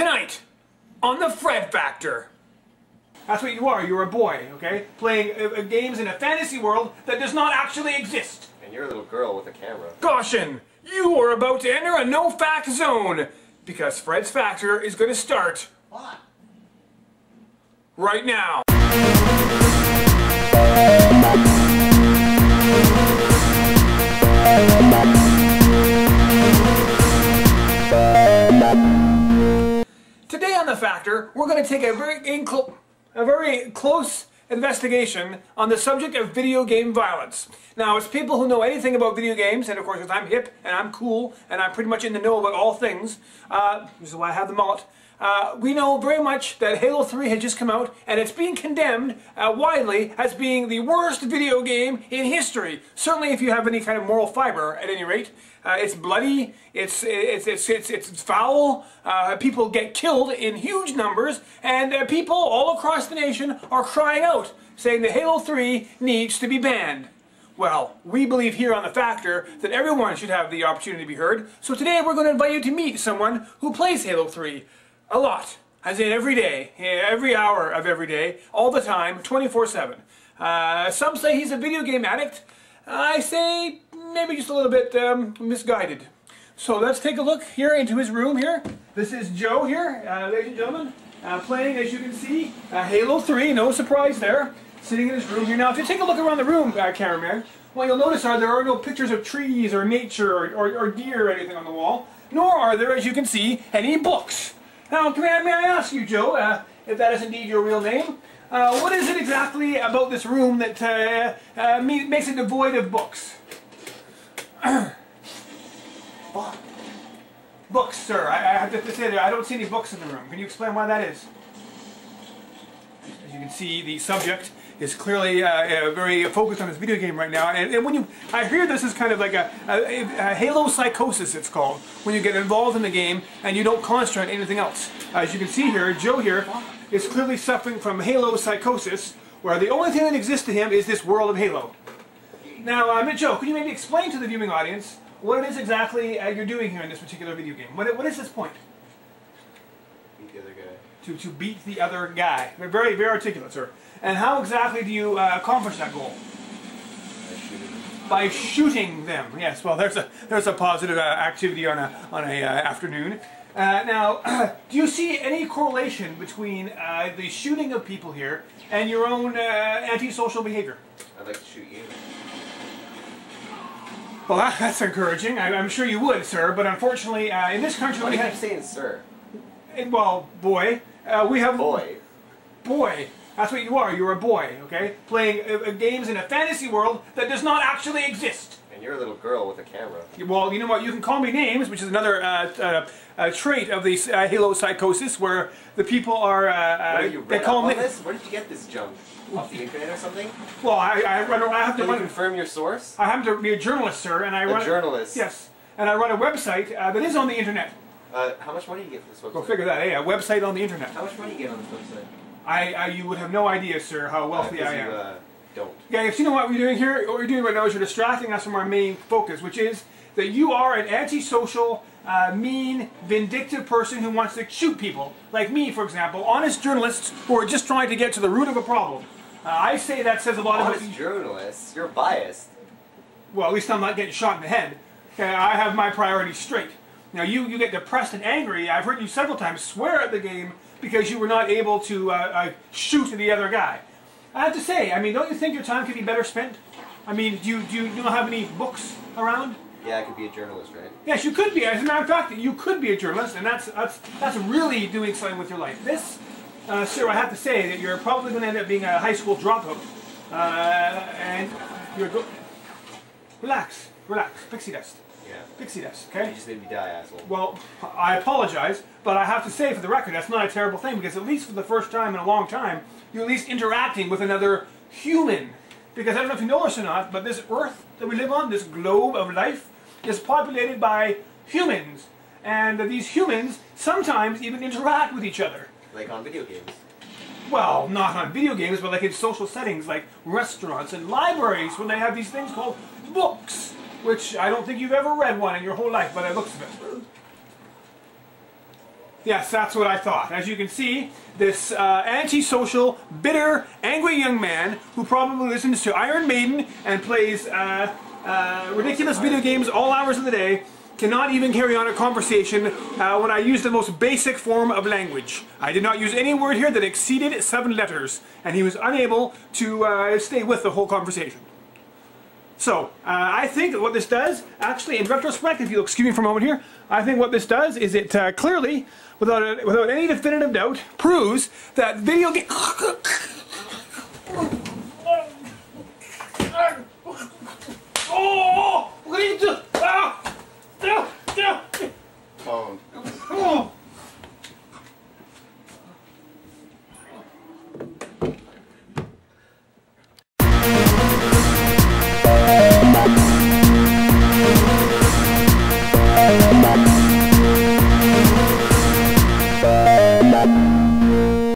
Tonight, on the Fred Factor. That's what you are. You're a boy, okay? Playing games in a fantasy world that does not actually exist. And you're a little girl with a camera. Caution! You are about to enter a no-fact zone. Because Fred's Factor is going to start... What? Right now. Today on The Factor, we're going to take a very close investigation on the subject of video game violence. Now, as people who know anything about video games, and of course because I'm hip and I'm cool and I'm pretty much in the know about all things, this is why I have the mullet, we know very much that Halo 3 has just come out and it's being condemned widely as being the worst video game in history. Certainly if you have any kind of moral fiber, at any rate. It's bloody, it's foul, people get killed in huge numbers, and people all across the nation are crying out, saying that Halo 3 needs to be banned. Well, we believe here on The Factor that everyone should have the opportunity to be heard, so today we're going to invite you to meet someone who plays Halo 3 a lot, as in every day, every hour of every day, all the time, 24/7. Some say he's a video game addict. I say maybe just a little bit misguided. So let's take a look here into his room here. This is Joe here, ladies and gentlemen, playing, as you can see, Halo 3, no surprise there, sitting in his room here. Now, if you take a look around the room, cameraman, what you'll notice are there are no pictures of trees or nature or deer or anything on the wall, nor are there, as you can see, any books. Now, may I ask you, Joe, if that is indeed your real name, what is it exactly about this room that makes it devoid of books? Books, sir. I have to say that I don't see any books in the room. Can you explain why that is? As you can see, the subject is clearly very focused on his video game right now. And when I hear this is kind of like a Halo Psychosis, it's called, when you get involved in the game and you don't concentrate on anything else. As you can see here, Joe here is clearly suffering from Halo Psychosis, where the only thing that exists to him is this world of Halo. Now, Joe, could you maybe explain to the viewing audience what it is exactly you're doing here in this particular video game? What is this point? Beat the other guy. To beat the other guy. Very, very articulate, sir. And how exactly do you accomplish that goal? By shooting them. Yes. Well, there's a positive activity on a afternoon. Now, do you see any correlation between the shooting of people here and your own antisocial behavior? I'd like to shoot you. Well, that's encouraging. I'm sure you would, sir. But unfortunately, in this country, Why do you keep saying sir? Well, boy, we have boy. Boy. That's what you are. You're a boy, okay? Playing games in a fantasy world that does not actually exist. And you're a little girl with a camera. Well, you know what? You can call me names, which is another trait of the Halo Psychosis, where the people are... What, you read up on this? Where did you get this junk? Off the internet or something? Well, I have to Can you confirm your source? I happen to be a journalist, sir, and I run... A journalist? Yes. And I run a website that is on the internet. How much money do you get for this website? Go figure that, a website on the internet. How much money do you get on this website? You would have no idea, sir, how wealthy I am. You, don't. Guys, you know what we're doing here? What we're doing right now is you're distracting us from our main focus, which is that you are an antisocial, mean, vindictive person who wants to shoot people. Like me, for example. Honest journalists who are just trying to get to the root of a problem. I say that says a lot about... Honest journalists? You're biased. Well, at least I'm not getting shot in the head. Okay, I have my priorities straight. Now, you get depressed and angry. I've heard you several times swear at the game because you were not able to shoot the other guy. I have to say, I mean, don't you think your time could be better spent? I mean, do you not have any books around? Yeah, I could be a journalist, right? Yes, you could be. As a matter of fact, you could be a journalist, and that's really doing something with your life. This, sir, I have to say that you're probably going to end up being a high school dropout. And you're relax, pixie dust. Yeah. Pixie dust, okay? You just made me die, asshole. Well, I apologize, but I have to say for the record, that's not a terrible thing, because at least for the first time in a long time, you're at least interacting with another human. Because I don't know if you know this or not, but this Earth that we live on, this globe of life, is populated by humans. And these humans sometimes even interact with each other. Like on video games. Well, not on video games, but like in social settings, like restaurants and libraries, when they have these things called books. Which I don't think you've ever read one in your whole life, by the looks of it. Yes, that's what I thought. As you can see, this antisocial, bitter, angry young man who probably listens to Iron Maiden and plays ridiculous video games all hours of the day cannot even carry on a conversation when I use the most basic form of language. I did not use any word here that exceeded 7 letters, and he was unable to stay with the whole conversation. So, I think that what this does, actually in retrospect, if you'll excuse me for a moment here, I think what this does is it clearly, without any definitive doubt, proves that video game... Oh! What are you doing? Ah! Phone. Oh!